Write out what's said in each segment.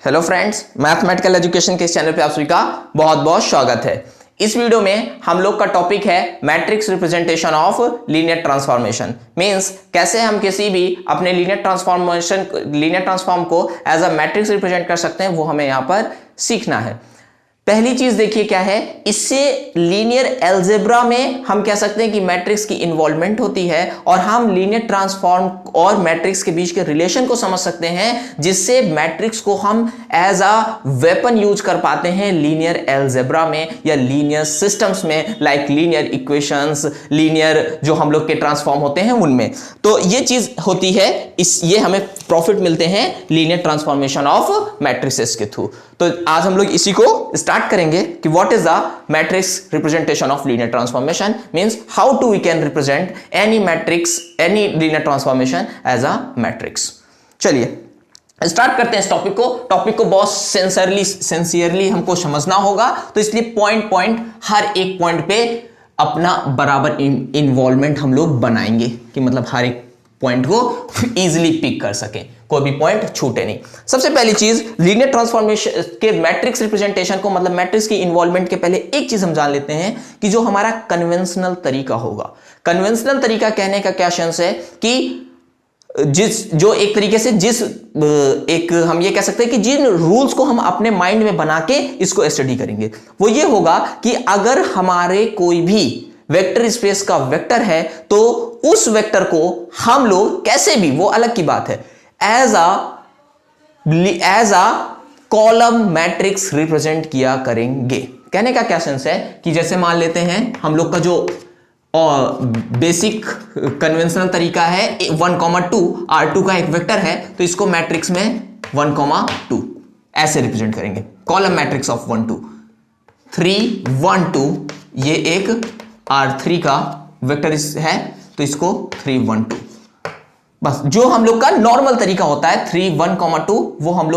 Hello friends, mathematical education के इस channel पे आप सभी का बहुत बहुत स्वागत है। इस वीडियो में हम लोग का टॉपिक है matrix representation of linear transformation. Means कैसे हम किसी भी अपने लीनियर ट्रांसफॉर्म को एज अ मैट्रिक्स रिप्रेजेंट कर सकते हैं, वो हमें यहां पर सीखना है। पहली चीज देखिए क्या है, इससे लीनियर अलजेब्रा में हम कह सकते हैं कि मैट्रिक्स की इन्वॉल्वमेंट होती है और हम लीनियर ट्रांसफॉर्म और मैट्रिक्स के बीच के रिलेशन को समझ सकते हैं, जिससे मैट्रिक्स को हम एज अ वेपन यूज कर पाते हैं लीनियर अलजेब्रा में या लीनियर सिस्टम्स में, लाइक लीनियर इक्वेशंस, लीनियर जो हम लोग के ट्रांसफॉर्म होते हैं उनमें। तो ये चीज होती है, ये हमें प्रॉफिट मिलते हैं लीनियर ट्रांसफॉर्मेशन ऑफ मैट्रिसेस के थ्रू। तो आज हम लोग इसी को स्टार्ट करेंगे कि what is the matrix representation of linear transformation, means how to we can represent any matrix, any linear transformation as a matrix. चलिए स्टार्ट करते हैं इस टॉपिक को बहुत सिंसियरली हमको समझना होगा, तो इसलिए पॉइंट हर एक पॉइंट पे अपना बराबर इन्वॉल्वमेंट हम लोग बनाएंगे कि मतलब हर एक पॉइंट को इजीली पिक कर सकें, कोई भी पॉइंट छूटे नहीं। सबसे पहली चीज, लीनियर ट्रांसफॉर्मेशन के मैट्रिक्स रिप्रेजेंटेशन को, मतलब मैट्रिक्स की इन्वॉल्वमेंट के पहले एक चीज हम जान लेते हैं कि जो हमारा कन्वेंशनल तरीका होगा। कन्वेंशनल तरीका कहने का क्या सेंस है कि जो एक तरीके से एक हम ये कह सकते हैं कि जिन रूल्स को हम अपने माइंड में बना के इसको स्टडी करेंगे, वो ये होगा कि अगर हमारे कोई भी वेक्टर स्पेस का वेक्टर है तो उस वेक्टर को हम लोग कैसे भी, वो अलग की बात है, as a column matrix represent किया करेंगे। कहने का क्या सेंस है कि जैसे मान लेते हैं हम लोग का जो बेसिक कन्वेंशनल तरीका है 1,2 R2 का एक वेक्टर है, तो इसको मैट्रिक्स में 1,2 ऐसे रिप्रेजेंट करेंगे, कॉलम मैट्रिक्स ऑफ 1 2 3 1 2। ये एक R3 का वेक्टर है, तो इसको 3 1 2, बस जो हम लोग का नॉर्मल तरीका होता है 3 1,2, वो हम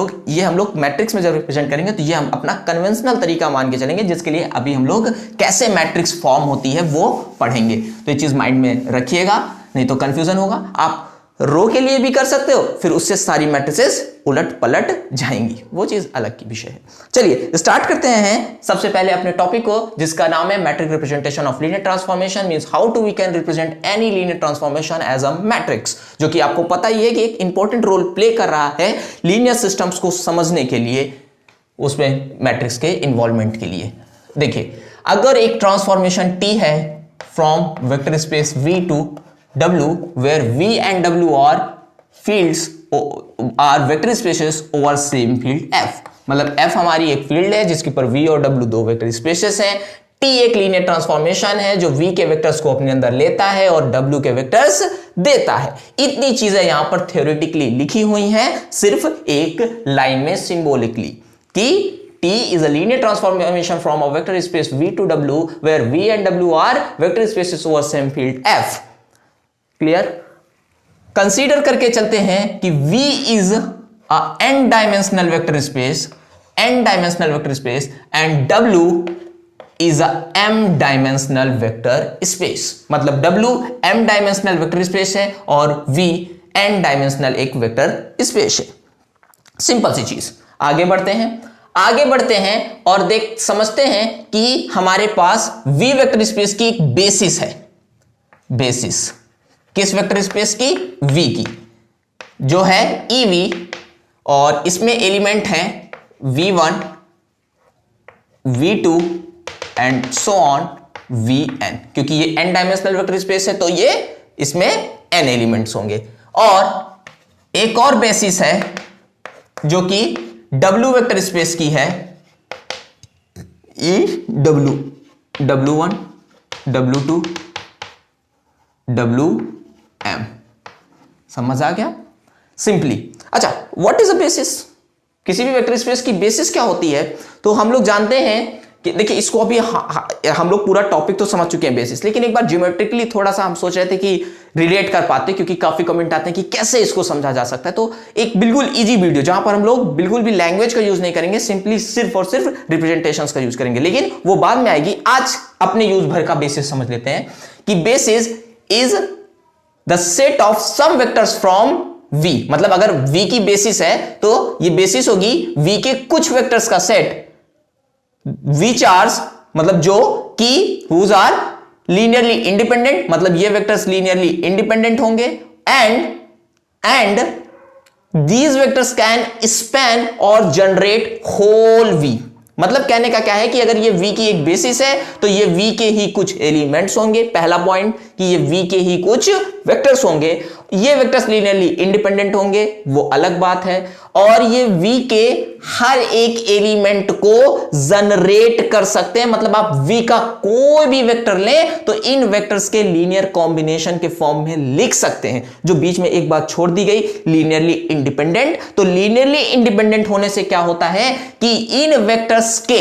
लोग मैट्रिक्स में जब रिप्रेजेंट करेंगे तो ये हम अपना कन्वेंशनल तरीका मान के चलेंगे, जिसके लिए अभी हम लोग कैसे मैट्रिक्स फॉर्म होती है वो पढ़ेंगे। तो ये चीज माइंड में रखिएगा, नहीं तो कंफ्यूजन होगा। आप रो के लिए भी कर सकते हो, फिर उससे सारी मैट्रिसेस उलट पलट जाएंगी, वो चीज अलग की विषय है। चलिए स्टार्ट करते हैं सबसे पहले अपने टॉपिक को, जिसका नाम है matrix representation of linear transformation, means how to we can represent any linear transformation as a matrix, जो कि आपको पता ही है कि एक इंपॉर्टेंट रोल प्ले कर रहा है लीनियर सिस्टम्स को समझने के लिए, उसमें मैट्रिक्स के इन्वॉल्वमेंट के लिए। देखिए, अगर एक ट्रांसफॉर्मेशन T है from vector space V to W, where V and W are fields are vector spaces over same field F, मतलब F हमारी एक फील्ड है जिसके ऊपर V और W दो वेक्टर स्पेसेस हैं। T एक लीनियर ट्रांसफॉर्मेशन है जो V के वेक्टर्स को अपने अंदर लेता है और W के वेक्टर्स देता है। इतनी चीजें यहां पर थ्योरेटिकली लिखी हुई हैं, सिर्फ एक लाइन में सिंबॉलिकली, कि T is a linear transformation from a vector space V to W, where V and W are vector spaces over same field F। Clear? Consider करके चलते हैं कि V is a n dimensional vector space, and W is a m dimensional vector space, मतलब W m dimensional vector space है और V n dimensional एक vector space है। Simple सी चीज। आगे बढ़ते हैं और समझते हैं कि हमारे पास V वेक्टर स्पेस की एक बेसिस है। बेसिस किस वेक्टर स्पेस की? V की, जो है EV, और इसमें एलिमेंट हैं V1 V2 and so on Vn, क्योंकि ये n डायमेंशनल वेक्टर स्पेस है तो ये इसमें n एलिमेंट्स होंगे। और एक और बेसिस है जो कि W वेक्टर स्पेस की है, EW, W1 W2 WM। समझ आ गया सिंपली? अच्छा, व्हाट इज अ बेसिस? किसी भी वेक्टर स्पेस की बेसिस क्या होती है? तो हम लोग जानते हैं कि देखिए, इसको अभी हम लोग पूरा टॉपिक तो समझ चुके हैं बेसिस, लेकिन एक बार ज्योमेट्रिकली थोड़ा सा हम सोच रहे थे कि रिलेट कर पाते, क्योंकि काफी कमेंट आते हैं कि कैसे इसको समझा जा सकता है। तो एक बिल्कुल इजी वीडियो जहां पर हम लोग बिल्कुल भी लैंग्वेज का यूज नहीं करेंगे, सिंपली सिर्फ और सिर्फ रिप्रेजेंटेशंस का यूज करेंगे, लेकिन वो बाद में आएगी। आज अपने यूज भर का बेसिस समझ लेते हैं कि basis is the set of some vectors from v, मतलब अगर v की बेसिस है तो ये बेसिस होगी v के कुछ वेक्टर्स का सेट, which are, मतलब जो कि whose are लीनियरली इंडिपेंडेंट, मतलब ये वेक्टर्स लीनियरली इंडिपेंडेंट होंगे, and these vectors can span और जनरेट होल v। मतलब कहने का क्या है कि अगर ये v की एक बेसिस है तो ये v के ही कुछ एलिमेंट्स होंगे, पहला पॉइंट कि ये v के ही कुछ वेक्टर्स होंगे, ये वेक्टर्स लीनियरली इंडिपेंडेंट होंगे वो अलग बात है, और ये v के हर एक एलिमेंट को जनरेट कर सकते हैं, मतलब आप v का कोई भी वेक्टर लें तो इन वेक्टर्स के लीनियर कॉम्बिनेशन के फॉर्म में लिख सकते हैं। जो बीच में एक बात छोड़ दी गई, लीनियरली इंडिपेंडेंट, तो लीनियरली इंडिपेंडेंट होने से क्या होता है कि इन वेक्टर्स के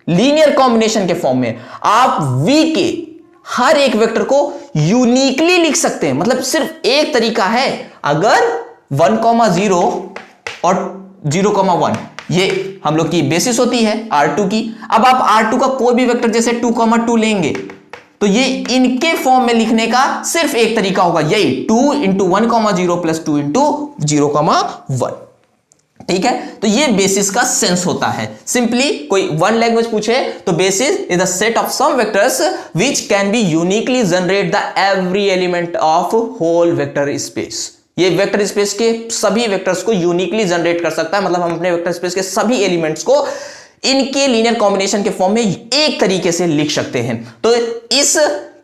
लीनियर कॉम्बिनेशन के फॉर्म में आप v के हर एक वेक्टर को यूनिकली लिख सकते हैं। मतलब सिर्फ एक तरीका है, अगर 1,0 और 0,1 ये हम लोग की बेसिस होती है R2 की, अब आप R2 का कोई भी वेक्टर जैसे 2,2 लेंगे तो ये इनके फॉर्म में लिखने का सिर्फ एक तरीका होगा, यही 2 × 1,0 प्लस 2 × 0,1। ठीक है, तो ये बेसिस का सेंस होता है। सिंपली कोई वन लैंग्वेज पूछे तो basis is the set of some vectors which can be uniquely generate the every element of whole vector space. ये वेक्टर स्पेस के सभी वेक्टर्स को यूनिकली जनरेट कर सकता है, मतलब हम अपने वेक्टर स्पेस के सभी एलिमेंट्स को इनके लीनियर कॉम्बिनेशन के फॉर्म में एक तरीके से लिख सकते हैं। तो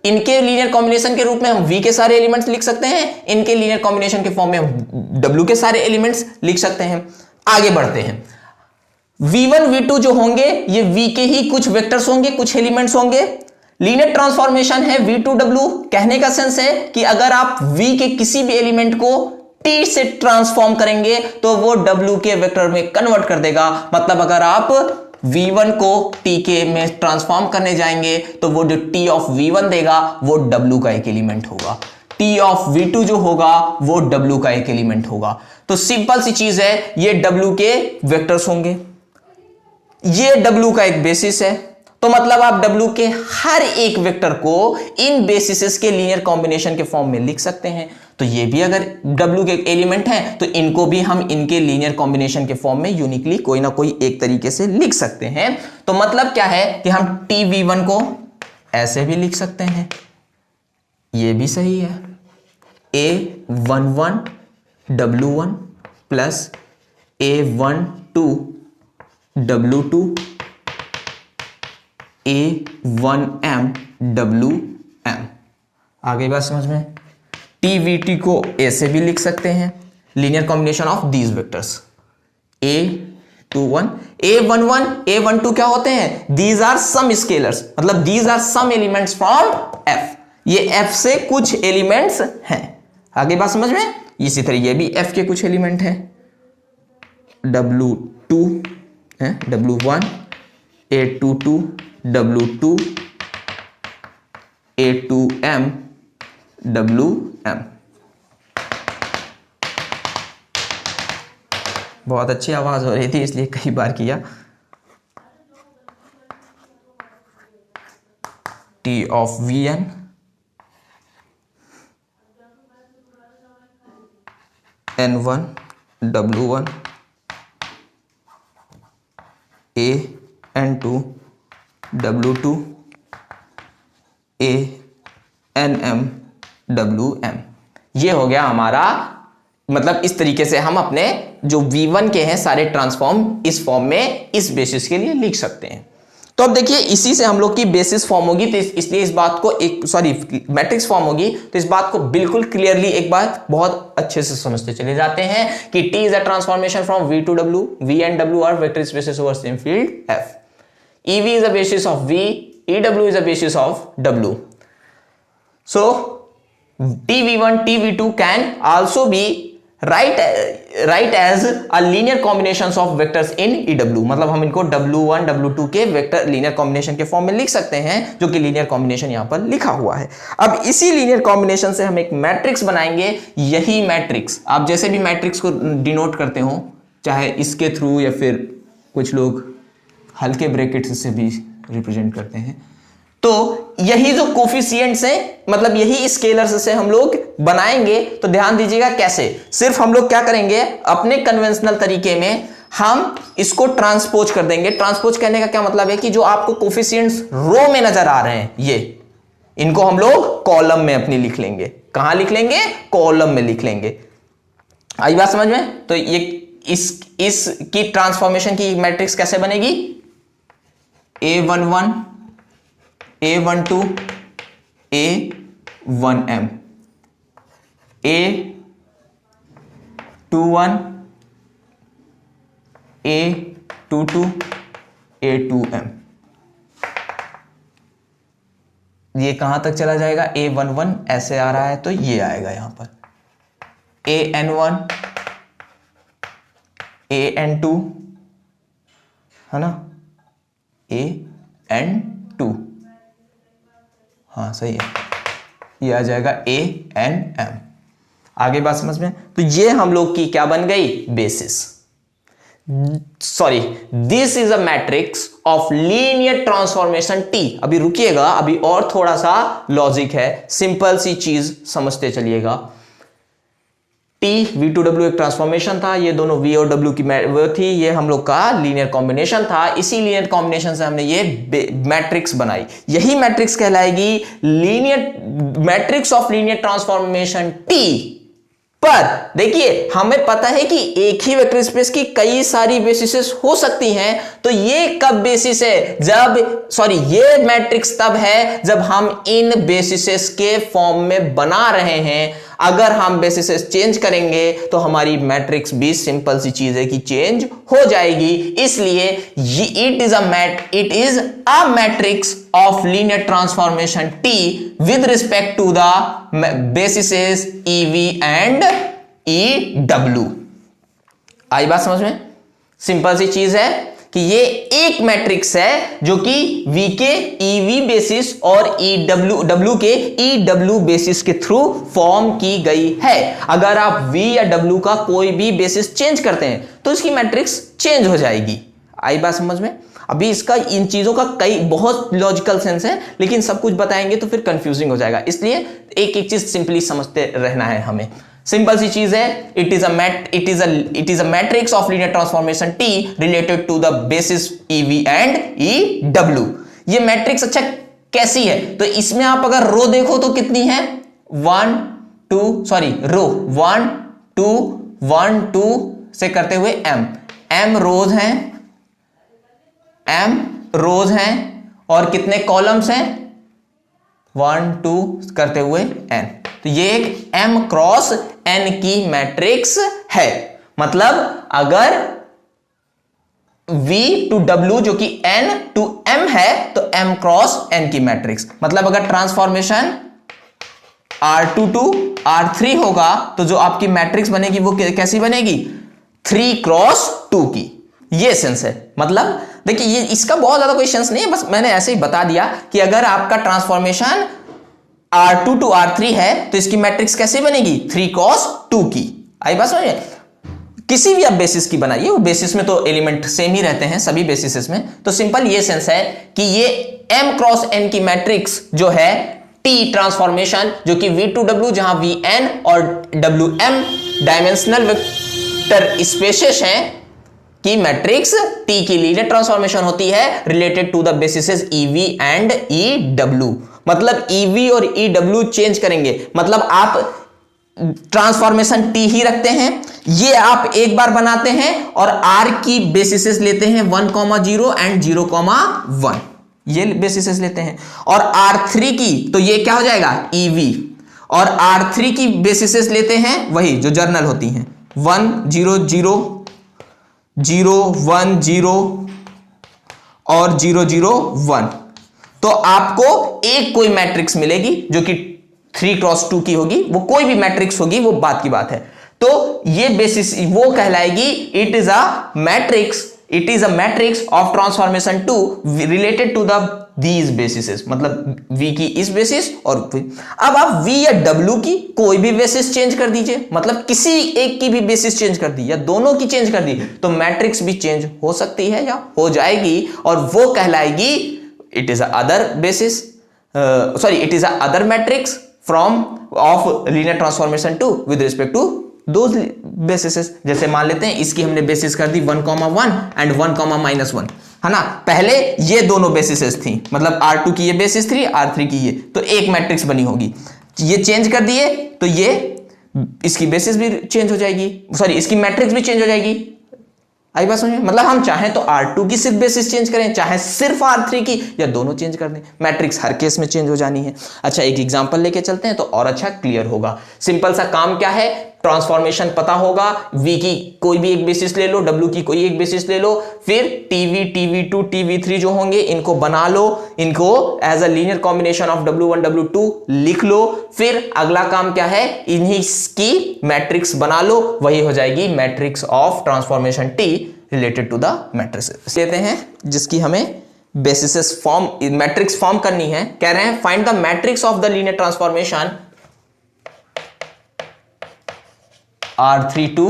इनके लीनियर कॉम्बिनेशन के रूप में हम v के सारे एलिमेंट्स लिख सकते हैं, इनके लीनियर कॉम्बिनेशन के फॉर्म में हम w के सारे एलिमेंट्स लिख सकते हैं। आगे बढ़ते हैं, v1 v2 जो होंगे ये v के ही कुछ वेक्टर्स होंगे, कुछ एलिमेंट्स होंगे। लीनियर ट्रांसफॉर्मेशन है v2w, कहने का सेंस है कि अगर आप v के किसी भी एलिमेंट को t से ट्रांसफॉर्म करेंगे तो वो w के वेक्टर में कन्वर्ट कर देगा। मतलब अगर आप v1 को t के में ट्रांसफॉर्म करने जाएंगे तो वो जो t ऑफ v1 देगा वो w का एक एलिमेंट होगा, t ऑफ v2 जो होगा वो w का एक एलिमेंट होगा। तो सिंपल सी चीज है, ये w के वेक्टर्स होंगे, ये w का एक बेसिस है, तो मतलब आप w के हर एक वेक्टर को इन बेसिसेस के लीनियर कॉम्बिनेशन के फॉर्म में लिख सकते हैं। तो ये भी अगर w के एलिमेंट हैं तो इनको भी हम इनके लीनियर कॉम्बिनेशन के फॉर्म में यूनिकली कोई ना कोई एक तरीके से लिख सकते हैं। तो मतलब क्या है कि हम tv1 को ऐसे भी लिख सकते हैं, ये भी सही है, a11 w1 plus a12 w2 a1m wm। आगे बात समझ में, tvt को a से भी लिख सकते हैं, linear combination of these vectors a21 a11 a12 क्या होते हैं, दीज आर सम स्केलर्स, मतलब these are some elements from f, ये f से कुछ एलिमेंट्स हैं। आगे बात समझ में, इसी तरह ये भी f के कुछ एलिमेंट हैं, w2 है, w1 a22 w2 a2m wm। बहुत अच्छी आवाज हो रही थी इसलिए कई बार किया। t of vn n1 w1 a n2 w2 a nm wm। ये हो गया हमारा, मतलब इस तरीके से हम अपने जो v1 के हैं सारे ट्रांसफॉर्म इस फॉर्म में इस बेसिस के लिए लिख सकते हैं। तो अब देखिए इसी से हम लोग की बेसिस फॉर्म होगी, तो इसलिए इस बात को मैट्रिक्स फॉर्म होगी, तो इस बात को बिल्कुल क्लियरली एक बार बहुत अच्छे से समझते चले जाते हैं कि t is a transformation from v to w, v and w are vector spaces over same field f, ev is a basis of v, ew is a basis of w, so tv1 tv2 can also be write as a linear combinations of vectors in ew, मतलब हम इनको w1 w2 के vector linear combination के form में लिख सकते हैं, जो कि लीनियर कॉम्बिनेशन यहां पर लिखा हुआ है। अब इसी लीनियर कॉम्बिनेशन से हम एक मैट्रिक्स बनाएंगे, यही मैट्रिक्स आप जैसे भी मैट्रिक्स को डिनोट करते हो, चाहे इसके थ्रू या फिर कुछ लोग हल्के ब्रैकेट से भी रिप्रेजेंट करते हैं, तो यही जो कोफिशिएंट्स हैं, मतलब यही स्केलर्स से हम लोग बनाएंगे। तो ध्यान दीजिएगा कैसे, सिर्फ हम लोग क्या करेंगे, अपने कन्वेंशनल तरीके में हम इसको ट्रांसपोज कर देंगे। ट्रांसपोज करने का क्या मतलब है कि जो आपको कोफिशिएंट्स रो में नजर आ रहे हैं, ये इनको हम लोग कॉलम में अपनी लिख लेंगे। कहां लिख लेंगे? कॉलम में लिख लेंगे। आई बात समझ में? तो ये इसकी ट्रांसफॉर्मेशन की मैट्रिक्स कैसे बनेगी? A11 A12 A1M A21 A22 A2M। ये कहां तक चला जाएगा? A11 ऐसे आ रहा है तो ये आएगा यहां पर AN1 AN2 है ना, AN2, हाँ सही है, ये आ जाएगा ANM। आगे बात समझ में? तो ये हम लोग की क्या बन गई? Basis. Sorry, this is a matrix of linear transformation T। अभी रुकिएगा, अभी और थोड़ा सा लॉजिक है, सिंपल सी चीज समझते चलिएगा। T V2W एक ट्रांसफॉर्मेशन था, ये दोनों V और W की वो थी, ये हम लोग का लीनियर कॉम्बिनेशन था। इसी लीनियर कॉम्बिनेशन से हमने ये मैट्रिक्स बनाई। यही मैट्रिक्स कहलाएगी linear matrix of linear transformation T। पर देखिए, हमें पता है कि एक ही वेक्टर स्पेस की कई सारी बेसिसेस हो सकती हैं। तो ये कब बेसिस है? जब ये मैट्रिक्स तब है जब हम इन बेसिसेस के फॉर्म में बना रहे हैं। अगर हम बेसिसेस चेंज करेंगे तो हमारी मैट्रिक्स भी सिंपल सी चीज है कि चेंज हो जाएगी। इसलिए it is a matrix of linear transformation T with respect to the bases EV and EW। आई बात समझ में? सिंपल सी चीज है कि ये एक मैट्रिक्स है जो कि V के EV बेसिस और W के EW बेसिस के थ्रू फॉर्म की गई है। अगर आप V या W का कोई भी बेसिस चेंज करते हैं तो इसकी मैट्रिक्स चेंज हो जाएगी। आई बात समझ में? अभी इसका इन चीजों का कई बहुत लॉजिकल सेंस है, लेकिन सब कुछ बताएंगे तो फिर कंफ्यूजिंग हो जाएगा। इसलिए एक एक चीज सिंपली समझते रहना है हमें। सिंपल सी चीज है, it is a matrix of linear transformation T related to the basis EV and EW। ये मैट्रिक्स अच्छा कैसी है? तो इसमें आप अगर रो देखो तो कितनी है? रो 1 2 1 2 से करते हुए M रोज हैं और कितने कॉलम्स हैं? 1 2 करते हुए N। तो ये एक M क्रॉस N की मैट्रिक्स है। मतलब अगर V टू W जो कि N टू M है तो M क्रॉस N की मैट्रिक्स। मतलब अगर ट्रांसफॉर्मेशन R2 टू R3 होगा तो जो आपकी मैट्रिक्स बनेगी वो कैसी बनेगी? 3 क्रॉस 2 की। ये सेंस है। मतलब देखिए, ये इसका बहुत ज्यादा कोई सेंस नहीं है, बस मैंने ऐसे ही बता दिया कि अगर आपका ट्रांसफॉर्मेशन R2 टू R3 है तो इसकी मैट्रिक्स कैसे बनेगी? 3 क्रॉस 2 की। आई बात समझ में? किसी भी आप बेसिस की बनाइए, वो बेसिस में तो एलिमेंट सेम ही रहते हैं सभी बेसिस में। तो सिंपल ये सेंस है कि ये M क्रॉस N की मैट्रिक्स जो है T ट्रांसफॉर्मेशन, जो कि V2W जहां Vn और Wm डायमेंशनल वेक्टर स्पेसेस हैं की मैट्रिक्स T की लीनियर ट्रांसफॉर्मेशन होती है related to the bases EV and EW। मतलब EV और EW चेंज करेंगे, मतलब आप ट्रांसफॉर्मेशन T ही रखते हैं, ये आप एक बार बनाते हैं और R की बेसिसेस लेते हैं 1,0 एंड 0,1, ये बेसिसेस लेते हैं। और R3 की तो ये क्या हो जाएगा? EV। और R3 की बेसिसेस लेते हैं वही जो जर्नल होती हैं 1 0 0 0 1 0 और 0 0 1। तो आपको एक कोई मैट्रिक्स मिलेगी जो कि 3 क्रॉस 2 की होगी, वो कोई भी मैट्रिक्स होगी, वो बात की बात है। तो ये बेसिस वो कहलाएगी it is a matrix of transformation 2 related to the these bases. मतलब V की इस बेसिस और अब आप V या W की कोई भी बेसिस चेंज कर दीजिए, मतलब किसी एक की भी बेसिस चेंज कर दी या दोनों की चेंज कर दी तो मैट्रिक्स भी चेंज हो सकती है या हो जाएगी और वो कहलाएगी it is other basis. Sorry it is other matrix from of linear transformation to with respect to those bases. जैसे मान लेते हैं इसकी हमने बेसिस कर दी 1,1 एंड 1,-1, है ना। पहले ये दोनों बेसिसेस थी, मतलब R2 की ये बेसिस थी, R3 की ये, तो एक मैट्रिक्स बनी होगी। ये चेंज कर दिए तो ये इसकी बेसिस भी चेंज हो जाएगी, सॉरी इसकी मैट्रिक्स भी चेंज हो जाएगी। आई बात समझ में? मतलब हम चाहें तो R2 की सिर्फ बेसिस चेंज करें, चाहे सिर्फ R3 की, या दोनों चेंज कर दें, मैट्रिक्स हर केस में चेंज हो जानी है। अच्छा एक एग्जांपल लेके चलते हैं तो और अच्छा क्लियर होगा। सिंपल सा काम क्या है, ट्रांसफॉर्मेशन पता होगा, V की कोई भी एक बेसिस ले लो, W की कोई एक बेसिस ले लो, फिर TV, TV2, TV3 जो होंगे इनको बना लो, इनको as a linear combination of W1, W2 लिख लो। फिर अगला काम क्या है, इन्हीं की मैट्रिक्स बना लो, वही हो जाएगी matrix of transformation T related to the matrices. लेते हैं जिसकी हमें बेसिसेस फॉर्म, मैट्रिक्स फॉर्म करनी है। कह रहे हैं find the matrix of the linear transformation R3 to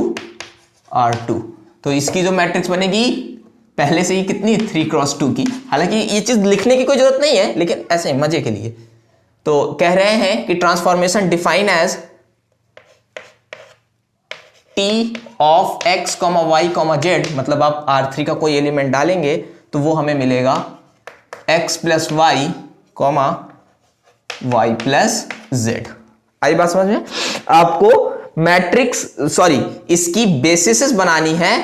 R2। तो इसकी जो मैट्रिक्स बनेगी पहले से ही कितनी 3x2 की, हालांकि ये चीज लिखने की कोई जरूरत नहीं है, लेकिन ऐसे मजे के लिए। तो कह रहे हैं कि transformation define as T of x, y, z, मतलब आप R3 का कोई एलिमेंट डालेंगे तो वो हमें मिलेगा x plus y, y plus z। आई बात समझ में? आपको मैट्रिक्स, सॉरी इसकी बेसिस बनानी है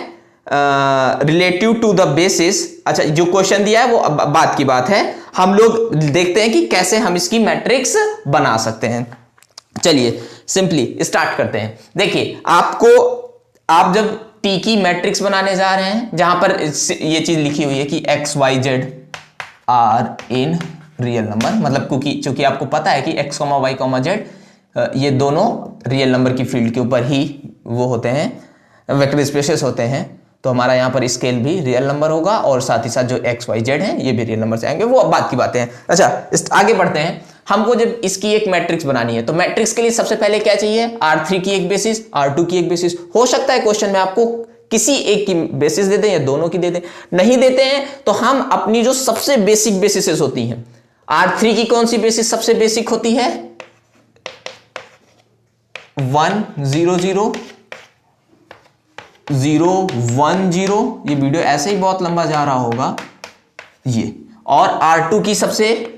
रिलेटिव टू द बेसिस। अच्छा जो क्वेश्चन दिया है वो अब बात की बात है, हम लोग देखते हैं कि कैसे हम इसकी मैट्रिक्स बना सकते हैं। चलिए सिंपली स्टार्ट करते हैं। देखिए आप जब T की मैट्रिक्स बनाने जा रहे हैं, जहां पर ये चीज लिखी हुई है कि x, y, z are in real number, मतलब चूंकि आपको पता है कि x, y, z ये दोनों रियल नंबर की फील्ड के ऊपर ही वो होते हैं, वेक्टर स्पेसेस होते हैं, तो हमारा यहाँ पर स्केल भी रियल नंबर होगा और साथ ही साथ जो x, y, z है ये भी रियल नंबर से आएंगे, वो अब बात की बातें हैं। अच्छा आगे बढ़ते हैं। हमको जब इसकी एक मैट्रिक्स बनानी है तो मैट्रिक्स के लिए सबसे पहले क्या चाहिए, R3 की एक बेसिस, R2 की एक बेसिस। हो सकता है क्वेश्चन में आपको किसी एक की बेसिस दे दें या दोनों की दे दें, नहीं देते हैं तो हम अपनी जो सबसे बेसिक बेसिसेस होती हैं, R3 की कौन सी बेसिस सबसे बेसिक होती है, 1 0 0 0 1 0। ये वीडियो ऐसे ही बहुत लंबा जा रहा होगा ये। और R2 की सबसे,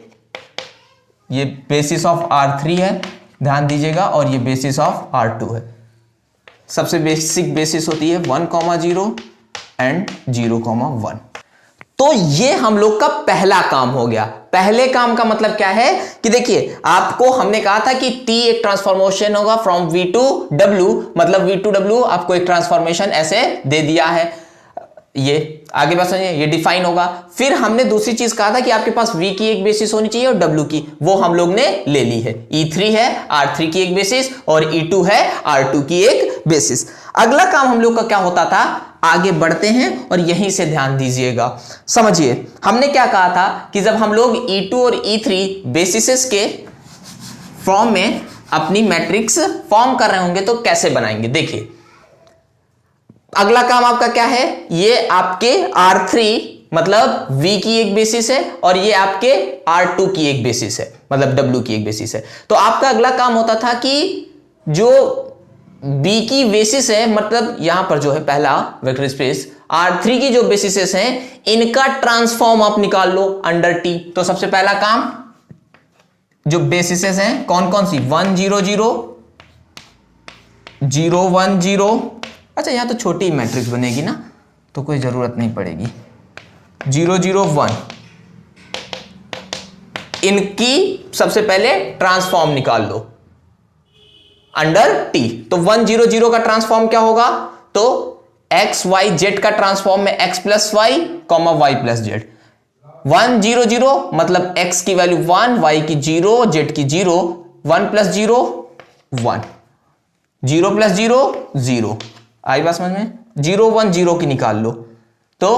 ये बेसिस ऑफ R3 है, ध्यान दीजिएगा, और ये बेसिस ऑफ R2 है। सबसे बेसिक बेसिस होती है 1, 0 एंड 0, 1। तो ये हम लोग का पहला काम हो गया। पहले काम का मतलब क्या है कि देखिए आपको हमने कहा था कि T एक ट्रांसफॉर्मेशन होगा फ्रॉम V टू W, मतलब V टू W आपको एक ट्रांसफॉर्मेशन ऐसे दे दिया है। ये आगे बात समझिए, ये डिफाइन होगा। फिर हमने दूसरी चीज कहा था कि आपके पास V की एक बेसिस होनी चाहिए और W की, वो हम लोग ने ले ली है। E3 है R3 की एक बेसिस और E2 है R2 की एक बेसिस। अगला काम हम लोग का क्या होता था, आगे बढ़ते हैं और यहीं से ध्यान दीजिएगा, समझिए। हमने क्या कहा था कि जब हम लोग E2 और E3 बेसिसेस के फॉर्म में अपनी मैट्रिक्स फॉर्म कर रहे होंगे तो कैसे बनाएंगे। देखिए अगला काम आपका क्या है, ये आपके R3 मतलब V की एक बेसिस है और ये आपके R2 की एक बेसिस है, मतलब W की एक बेसिस है। तो आपका अगला काम होता था कि जो B की बेसिस है, मतलब यहां पर जो है पहला वेक्टर स्पेस R3 की जो बेसिसेस हैं इनका ट्रांसफॉर्म आप निकाल लो अंडर T। तो सबसे पहला काम, जो बेसिसेस हैं कौन कौन सी, 1 0 0 0 1 0। अच्छा यहां तो छोटी मैट्रिक्स बनेगी ना, तो कोई जरूरत नहीं पड़ेगी। 0 0 1, इनकी सबसे पहले ट्रांसफॉर्म निकाल लो अंडर T। तो 1 0 0 का ट्रांसफॉर्म क्या होगा, तो x y z का ट्रांसफॉर्म में x plus y, y plus z. 1 0 0 मतलब x की वैल्यू 1, y की 0, z की 0, 1 प्लस 0 1, 0 प्लस 0 0। आई बात समझ में, 0 1 0 की निकाल लो, तो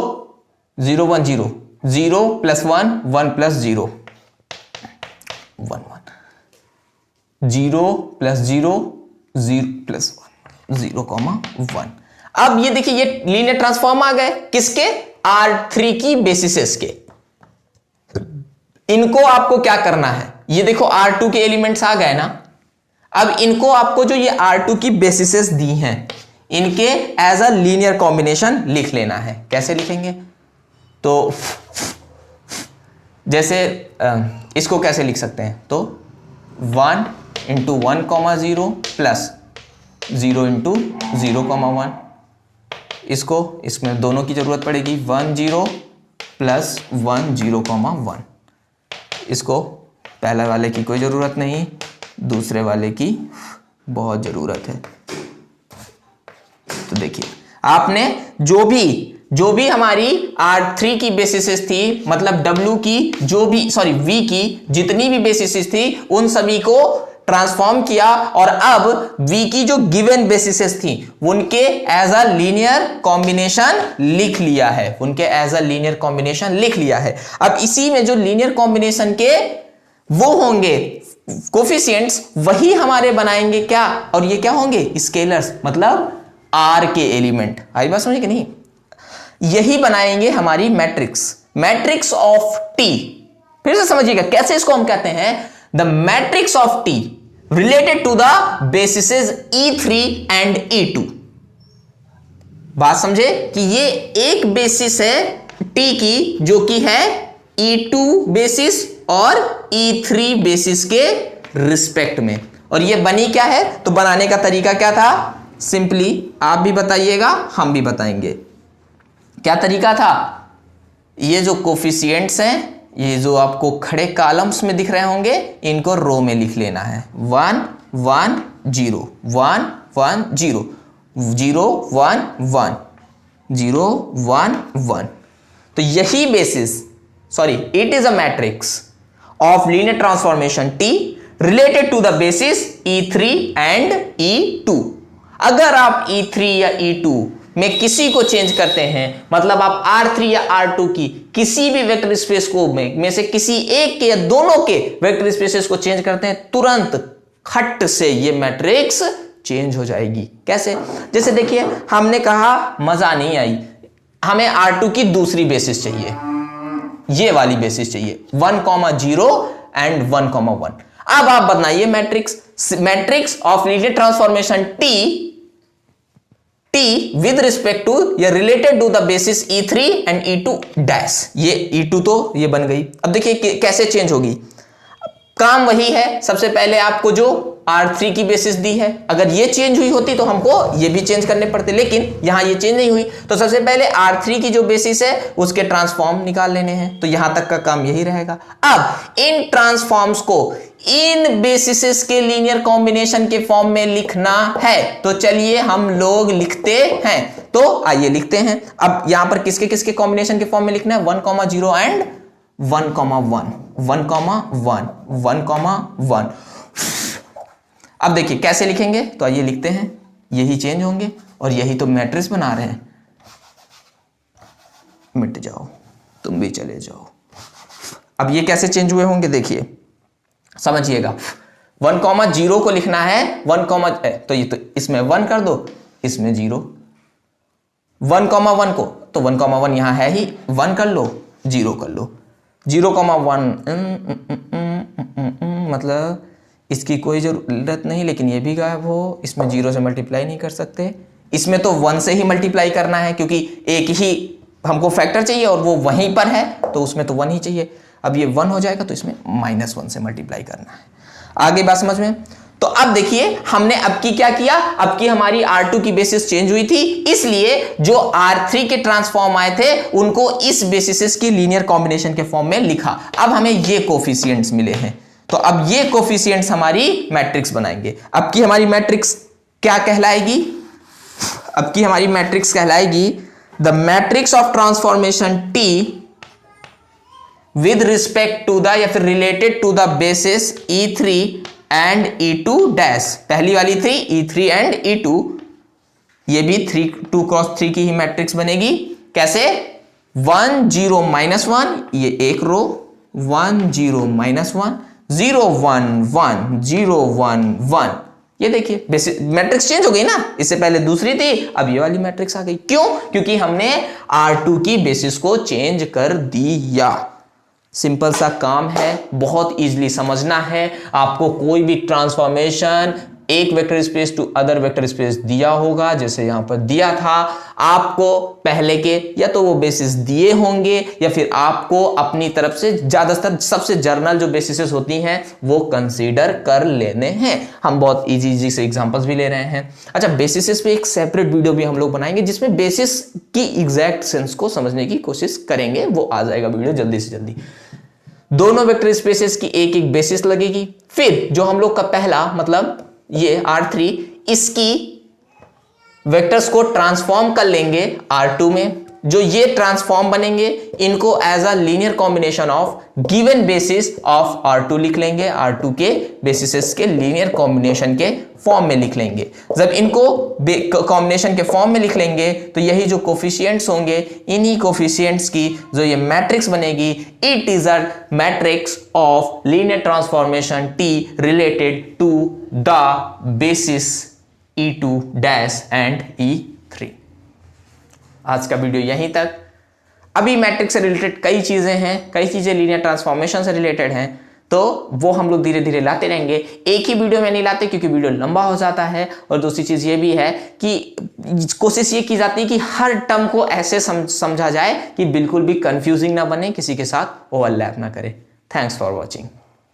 0 1 0, 0 प्लस 1, 1 प्लस 0 1 1, 0 प्लस 0 0 प्लस 1 0, 1। अब ये देखिए ये लीनियर ट्रांसफॉर्म आ गए किसके, R3 की बेसिसेस के। इनको आपको क्या करना है, ये देखो R2 के एलिमेंट्स आ गए ना। अब इनको आपको जो ये R2 की बेसिसेस दी हैं इनके एज अ लीनियर कॉम्बिनेशन लिख लेना है। कैसे लिखेंगे? तो जैसे इसको कैसे लिख सकते हैं? तो 1 इंटू 1,0 प्लस 0 इंटू 0,1। इसको इसमें दोनों की जरूरत पड़ेगी, 1 0 प्लस 1 0,1। इसको पहले वाले की कोई जरूरत नहीं, दूसरे वाले की बहुत जरूरत है। तो देखिए आपने जो भी हमारी R3 की बेसिसेस थी, मतलब W की जो भी V की जितनी भी बेसिसेस थी उन सभी को ट्रांसफॉर्म किया और अब V की जो गिवन बेसिसेस थी उनके एज अ लीनियर कॉम्बिनेशन लिख लिया है, उनके एज अ लीनियर कॉम्बिनेशन लिख लिया है। अब इसी में जो लीनियर कॉम्बिनेशन के वो होंगे कोफिशिएंट्स वही हमारे बनाएंगे क्या, और ये क्या होंगे? स्केलर्स, मतलब R के एलिमेंट। आई बात समझे कि नहीं? यही बनाएंगे हमारी मैट्रिक्स ऑफ T। फिर से समझिएगा कैसे इसको हम कहते हैं, the matrix of T related to the bases E3 and E2। बात समझे कि ये एक बेसिस है T की जो कि है E2 बेसिस और E3 बेसिस के रिस्पेक्ट में। और ये बनी क्या है? तो बनाने का तरीका क्या था? सिंपली आप भी बताइएगा, हम भी बताएंगे। क्या तरीका था? ये जो कोफिशिएंट्स हैं, ये जो आपको खड़े कॉलम्स में दिख रहे होंगे, इनको रो में लिख लेना है। 1 1 0 1 1 0 0 1 1 0 1 1। तो यही basis, it is a matrix of linear transformation T related to the basis E3 and E2। अगर आप E3 या E2 में किसी को चेंज करते हैं, मतलब आप R3 या R2 की किसी भी वेक्टर स्पेस को में से किसी एक के या दोनों के वेक्टर स्पेसेस को चेंज करते हैं, तुरंत खट से ये मैट्रिक्स चेंज हो जाएगी। कैसे? जैसे देखिए हमने कहा मजा नहीं आई, हमें R2 की दूसरी बेसिस चाहिए, ये वाली बेसिस चाहिए 1,0 एंड 1,1। अब आप बनाइए matrix of linear transformation T with respect to या related to the basis E3 and E2 dash. ये E2 तो ये बन गई। अब देखिए कैसे चेंज होगी। काम वही है, सबसे पहले आपको जो R3 की बेसिस दी है, अगर ये चेंज हुई होती तो हमको ये भी चेंज करने पड़ते, लेकिन यहां ये चेंज नहीं हुई। तो सबसे पहले R3 की जो बेसिस है उसके ट्रांसफॉर्म निकाल लेने हैं, तो यहां तक का काम यही रहेगा। अब इन ट्रांसफॉर्म्स को इन बेसिसेस के लीनियर कॉम्बिनेशन के फॉर्म में लिखना है, तो चलिए हम लोग लिखते हैं। तो आइए लिखते हैं। अब यहां पर किसके किसके कॉम्बिनेशन के फॉर्म में लिखना है? 1,0 एंड 1,1 1,1 1,1। अब देखिए कैसे लिखेंगे, तो आइए लिखते हैं। यही चेंज होंगे और यही तो मैट्रिक्स बना रहे हैं। मिट जाओ, तुम भी चले जाओ। अब ये कैसे चेंज हुए होंगे देखिए, समझिएगा। 1,0 को लिखना है 1, तो ये तो इसमें 1 कर दो, इसमें 0। 1,1 को तो 1,1 यहां है ही, 1 कर लो, 0 कर लो। 0,1 मतलब इसकी कोई जरूरत नहीं, लेकिन ये भी गायब हो। इसमें 0 से मल्टीप्लाई नहीं कर सकते, इसमें तो 1 से ही मल्टीप्लाई करना है क्योंकि एक ही हमको फैक्टर चाहिए और वो वहीं पर है, तो उसमें तो 1 ही चाहिए। अब ये 1 हो जाएगा तो इसमें -1 से मल्टीप्लाई करना है। आगे बात समझ में? तो अब देखिए हमने अब की क्या किया, अब की हमारी R2 की बेसिस चेंज हुई थी, इसलिए जो R3 के ट्रांसफॉर्म आए थे उनको इस बेसिस की लीनियर कॉम्बिनेशन के फॉर्म में लिखा। अब हमें ये कोफिशिएंट्स मिले हैं, तो अब ये कोफिशिएंट्स हमारी मैट्रिक्स बनाएंगे। अब की हमारी मैट्रिक्स क्या कहलाएगी? अब की हमारी मैट्रिक्स कहलाएगी the matrix of transformation T with respect to the या फिर related to the basis E3 and E2 dash. पहली वाली 3 E3 एंड E2, ये भी 2x3 की ही मैट्रिक्स बनेगी। कैसे? 1 0 -1, ये एक रो, 1 0 -1 0 1 1 0 1 1। ये देखिए मैट्रिक्स चेंज हो गई ना, इससे पहले दूसरी थी, अब ये वाली मैट्रिक्स आ गई। क्यों? क्योंकि हमने R2 की बेसिस को चेंज कर दिया। सिंपल सा काम है, बहुत इजीली समझना है। आपको कोई भी ट्रांसफॉर्मेशन एक vector space to other vector space दिया होगा, जैसे यहां पर दिया था, आपको पहले के या तो वो बेसिस दिए होंगे या फिर आपको अपनी तरफ से ज्यादातर सबसे जर्नल जो बेसिसेस होती हैं वो कंसीडर कर लेने हैं। हम बहुत इजी से एग्जांपल्स भी ले रहे हैं। अच्छा, बेसिसेस पे एक सेपरेट वीडियो भी हम लोग बनाएंगे जिसमें बेसिस की एग्जैक्ट सेंस को समझने की कोशिश करेंगे, वो आ जाएगा वीडियो जल्दी से जल्दी। दोनों वेक्टर स्पेसेस की एक एक बेसिस लगेगी। फिर जो हम लोग का पहला मतलब ये R3, इसकी वेक्टर्स को ट्रांसफॉर्म कर लेंगे R2 में। जो ये ट्रांसफॉर्म बनेंगे इनको as a linear combination of given basis of R2 लिख लेंगे, R2 के बेसिसेस के लीनियर कॉम्बिनेशन के फॉर्म में लिख लेंगे। जब इनको कॉम्बिनेशन के फॉर्म में लिख लेंगे तो यही जो कोफिशिएंट्स होंगे, इन्हीं कोफिशिएंट्स की जो ये मैट्रिक्स बनेगी, it is a matrix of linear transformation T related to the basis E2 dash and E3। आज का वीडियो यहीं तक। अभी मैट्रिक्स से रिलेटेड कई चीजें हैं, कई चीजें लीनियर ट्रांसफॉर्मेशन से रिलेटेड हैं, तो वो हम लोग धीरे धीरे लाते रहेंगे। एक ही वीडियो में नहीं लाते क्योंकि वीडियो लंबा हो जाता है। और दूसरी चीज ये भी है कि कोशिश ये की जाती है कि हर टर्म को ऐसे समझा जाए कि बिल्कुल भी कंफ्यूजिंग ना बने, किसी के साथ ओवरलैप ना करे। Thanks for watching.